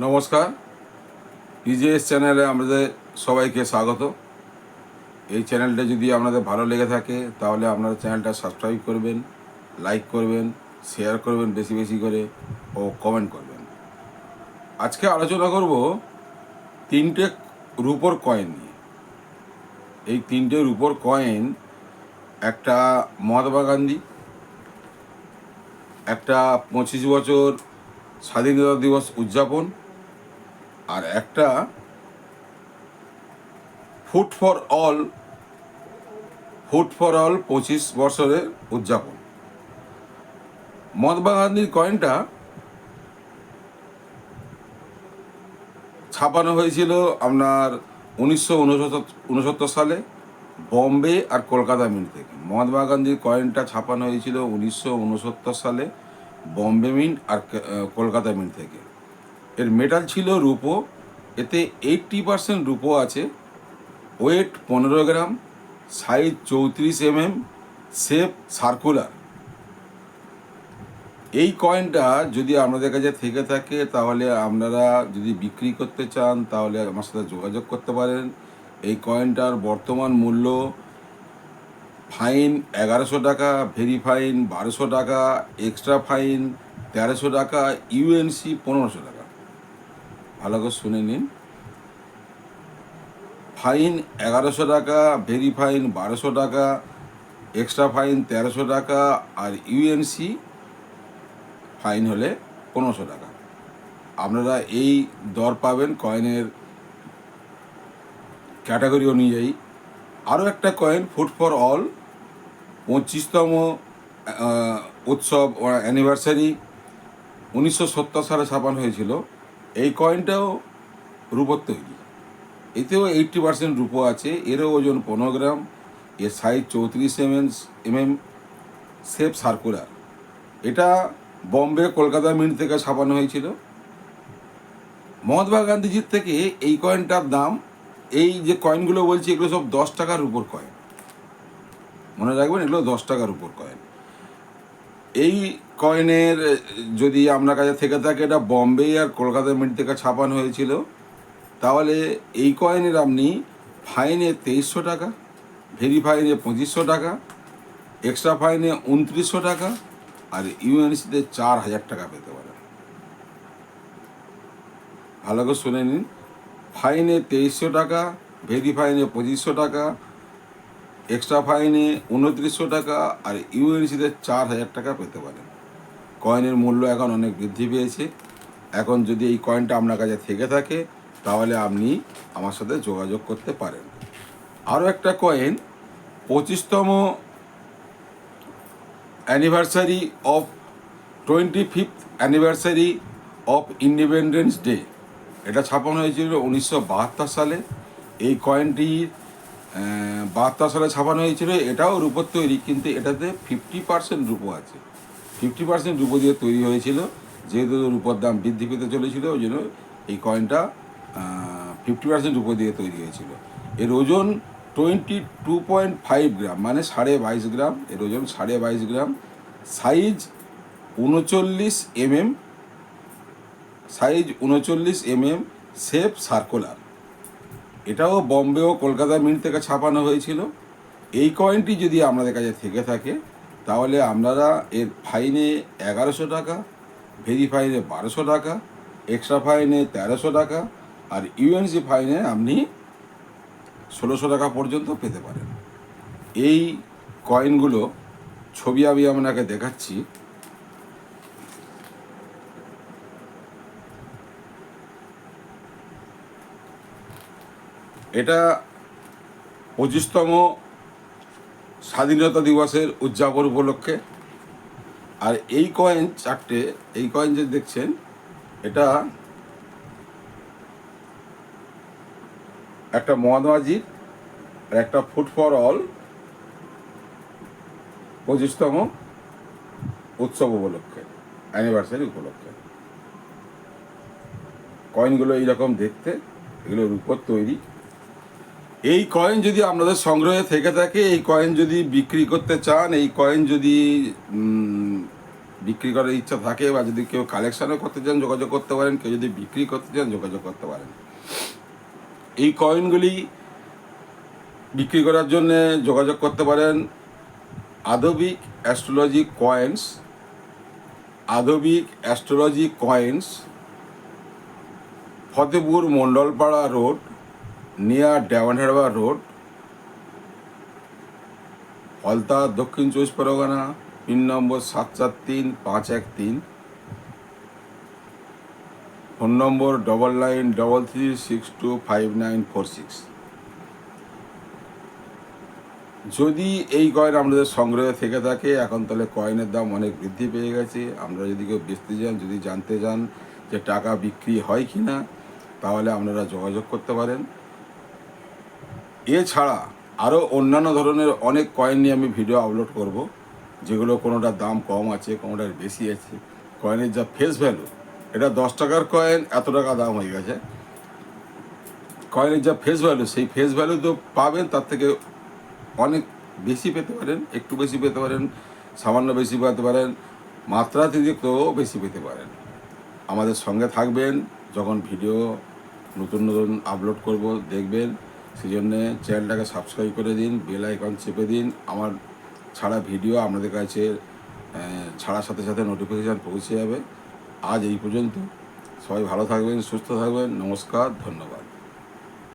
নমস্কার। পিজিএস চ্যানেলে আমাদের সবাইকে স্বাগত। এই চ্যানেলটা যদি আপনাদের ভালো লেগে থাকে তাহলে আপনারা চ্যানেলটা সাবস্ক্রাইব করবেন, লাইক করবেন, শেয়ার করবেন বেশি বেশি করে ও কমেন্ট করবেন। আজকে আলোচনা করব তিনটে রূপোর কয়েন নিয়ে। এই তিনটে রূপোর কয়েন, একটা মহাত্মা গান্ধী, একটা 25 বছর স্বাধীনতা দিবস উদযাপন, আর একটা ফুড ফর অল 25 বছরের উদযাপন। মহাত্মা গান্ধীর কয়েনটা ছাপানো হয়েছিল আপনার 1969 সালে বম্বে আর কলকাতা মিন্ট থেকে। মহাত্মা গান্ধীর কয়েনটা ছাপানো হয়েছিল 1969 সালে বম্বে মিন্ট আর কলকাতা মিন্ট থেকে। এর মেটাল ছিল রূপো, এতে 80% রূপো আছে, ওয়েট 15 গ্রাম, সাইজ 34 mm, শেপ সার্কুলার। এই কয়েনটা যদি আপনাদের কাছে থেকে থাকে তাহলে আপনারা যদি বিক্রি করতে চান তাহলে আমার সাথে যোগাযোগ করতে পারেন। এই কয়েনটার বর্তমান মূল্য ফাইন 1100 টাকা, ভেরি ফাইন 1200 টাকা, এক্সট্রা ফাইন 1300 টাকা, ইউএনসি 1500 টাকা। ভালো করে শুনে নিন। ফাইন 1100 টাকা, ভেরি ফাইন 1200 টাকা, এক্সট্রা ফাইন 1300 টাকা, আর ইউএনসি ফাইন হলে 1500 টাকা। আপনারা এই দর পাবেন কয়েনের ক্যাটাগরি অনুযায়ী। আরও একটা কয়েন ফুড ফর অল 25তম উৎসব অ্যানিভার্সারি 1970 সালে ছাপানো হয়েছিল। এই কয়েনটাও রূপোর তৈরি, এতেও 80% রূপো আছে। এরও ওজন 15 গ্রাম, এর সাইজ 34 mm, শেপ সার্কুলার। এটা বম্বে কলকাতা মিন্ট থেকে ছাপানো হয়েছিল। মহাত্মা গান্ধীজির থেকে এই কয়েনটার দাম, এই যে কয়েনগুলো বলছি এগুলো সব 10 টাকার উপর কয়েন, মনে রাখবেন এগুলো 10 টাকার উপর কয়েন। এই কয়েনের যদি আপনার কাছে থেকে থাকে, এটা বম্বে আর কলকাতা মিন্ট থেকে ছাপানো হয়েছিল, তাহলে এই কয়েনের আপনি ফাইনে 2300 টাকা, ভেরি ফাইনে 2500 টাকা, এক্সট্রা ফাইনে 2900 টাকা, আর ইউএনসিতে 4000 টাকা পেতে পারেন। ভালো করে শুনে নিন। ফাইনে 2300 টাকা, ভেরি ফাইনে 2500 টাকা, এক্সট্রা ফাইনে 2900 টাকা, আর ইউএনসিতে 4000 টাকা পেতে পারেন। কয়েনের মূল্য এখন অনেক বৃদ্ধি পেয়েছে। এখন যদি এই কয়েনটা আপনার কাছে থেকে থাকে তাহলে আপনি আমার সাথে যোগাযোগ করতে পারেন। আরও একটা কয়েন 25তম anniversary of 25th anniversary of independence day, এটা ছাপানো হয়েছিল 1972 সালে। এই কয়েনটি 72 সালে ছাপানো হয়েছিল। এটাও রূপোর তৈরি, কিন্তু এটাতে 50% রূপো আছে। 50% রূপো দিয়ে তৈরি হয়েছিল। যেহেতু রূপোর দাম বৃদ্ধি পেতে চলেছিল, ওই জন্য এই কয়েনটা 50% রূপো দিয়ে তৈরি হয়েছিল। এর ওজন 22.5 গ্রাম, মানে 22.5 গ্রাম। এর ওজন 22.5 gram. Size 39 mm, shape circular. এটাও বম্বে ও কলকাতা মিন্ট থেকে ছাপানো হয়েছিল। এই কয়েনটি যদি আপনাদের কাছে থেকে থাকে তাহলে আপনারা এর ফাইনে 1100 টাকা, ভেরি ফাইনে 1200 টাকা, এক্সট্রা ফাইনে 1300 টাকা, আর ইউএনসি ফাইনে আপনি 1600 টাকা পর্যন্ত পেতে পারেন। এই কয়েনগুলো ছবি আমি আপনাকে দেখাচ্ছি। এটা 25তম স্বাধীনতা দিবসের উদযাপন উপলক্ষে। আর এই কয়েন চারটে, এই কয়েন যে দেখছেন, এটা একটা মহাত্মাজির আর একটা ফুড ফর অল 25তম উৎসব উপলক্ষে, অ্যানিভার্সারি উপলক্ষে। কয়েনগুলো এইরকম দেখতে, এগুলো রূপোর তৈরি। এই কয়েন যদি আপনাদের সংগ্রহে থেকে থাকে, এই কয়েন যদি বিক্রি করতে চান, এই কয়েন যদি বিক্রি করার ইচ্ছা থাকে বা যদি কেউ কালেকশানও করতে চান যোগাযোগ করতে পারেন, কেউ যদি বিক্রি করতে চান যোগাযোগ করতে পারেন। এই কয়েনগুলি বিক্রি করার জন্য যোগাযোগ করতে পারেন Adbik astrology coins, Adbik astrology coins, Fatepur Mandalpara road, near Diamond Harbour road, Falta, দক্ষিণ 24 Pargana, pin number 743513, phone number 9933625946। যদি এই কয়েন আপনাদের সংগ্রহে থেকে থাকে, এখন তাহলে কয়েনের দাম অনেক বৃদ্ধি পেয়ে গেছে। আপনারা যদি কেউ বেচতে যান, যদি জানতে চান যে টাকা বিক্রি হয় কি না, তাহলে আপনারা যোগাযোগ করতে পারেন। এছাড়া আরও অন্যান্য ধরনের অনেক কয়েন নিয়ে আমি ভিডিও আপলোড করব, যেগুলো কোনোটার দাম কম আছে, কোনোটার বেশি আছে। কয়েনের যা ফেস ভ্যালু, এটা 10 টাকার কয়েন এত টাকা দাম হয়ে গেছে। কয়েনের যা ফেস ভ্যালু, সেই ফেস ভ্যালু তো পাবেন, তার থেকে অনেক বেশি পেতে পারেন, একটু বেশি পেতে পারেন, সামান্য বেশি পেতে পারেন, মাত্রাতিরিক্তও বেশি পেতে পারেন। আমাদের সঙ্গে থাকবেন, যখন ভিডিও নতুন নতুন আপলোড করব দেখবেন। সেই জন্যে চ্যানেলটাকে সাবস্ক্রাইব করে দিন, বেল আইকন চেপে দিন। আমার ছাড়া ভিডিও আপনাদের কাছে ছাড়ার সাথে সাথে নোটিফিকেশান পৌঁছে যাবে। আজ এই পর্যন্ত। সবাই ভালো থাকবেন, সুস্থ থাকবেন। নমস্কার, ধন্যবাদ।